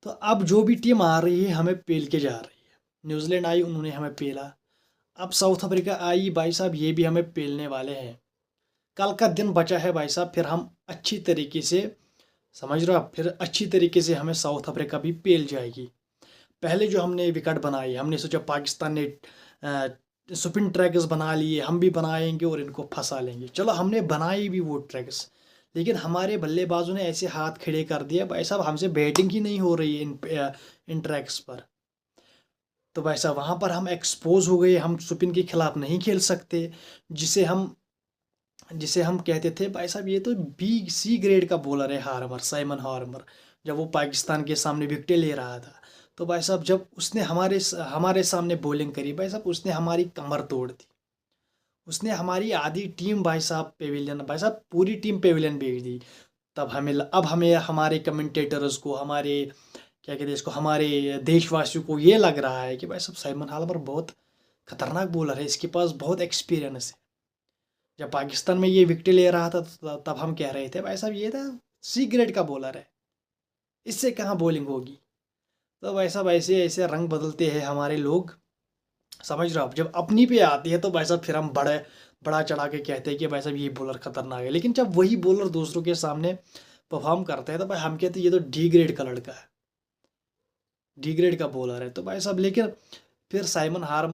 तो अब जो भी टीम आ रही है हमें पेल के जा रही है। न्यूजीलैंड आई, उन्होंने हमें पेला। अब साउथ अफ्रीका आई भाई साहब, ये भी हमें पेलने वाले हैं। कल का दिन बचा है भाई साहब, फिर हम अच्छी तरीके से, समझ रहे हो आप, फिर अच्छी तरीके से हमें साउथ अफ्रीका भी पेल जाएगी। पहले जो हमने विकेट बनाई, हमने सोचा पाकिस्तान ने स्पिन ट्रैक्स बना लिए, हम भी बनाएंगे और इनको फंसा लेंगे। चलो हमने बनाई भी वो ट्रैक्स, लेकिन हमारे बल्लेबाजों ने ऐसे हाथ खड़े कर दिया भाई साहब, हमसे बैटिंग ही नहीं हो रही है इन ट्रैक्स पर। तो भाई साहब वहाँ पर हम एक्सपोज हो गए, हम स्पिन के खिलाफ नहीं खेल सकते। जिसे हम जिसे हम कहते थे भाई साहब ये तो बी सी ग्रेड का बॉलर है, हार्मर, साइमन हार्मर। जब वो पाकिस्तान के सामने विकेटें ले रहा था, तो भाई साहब जब उसने हमारे सामने बॉलिंग करी भाई साहब, उसने हमारी कमर तोड़ दी। उसने हमारी आधी टीम भाई साहब पेविलियन, भाई साहब पूरी टीम पेविलियन भेज दी। तब अब हमें हमारे कमेंटेटर्स को, हमारे क्या कहते हैं इसको, हमारे देशवासियों को ये लग रहा है कि भाई साहब साइमन हार्मर बहुत खतरनाक बॉलर है, इसके पास बहुत एक्सपीरियंस है। जब पाकिस्तान में ये विकेट ले रहा था तब हम कह रहे थे भाई साहब ये था सी ग्रेड का बॉलर है, इससे कहाँ बॉलिंग होगी। तो भाई साहब ऐसे ऐसे रंग बदलते हैं हमारे लोग, समझ रहे हो आप। जब अपनी पे आती है तो भाई साहब फिर हम बड़ा चढ़ा के कहते हैं कि भाई साहब ये बॉलर खतरनाक है, लेकिन जब वही बॉलर दूसरों के सामने परफॉर्म करते हैं तो भाई हम कहते हैं ये तो डी ग्रेड का लड़का है, डी ग्रेड का बॉलर है। तो भाई साहब लेकिन फिर साइमन हार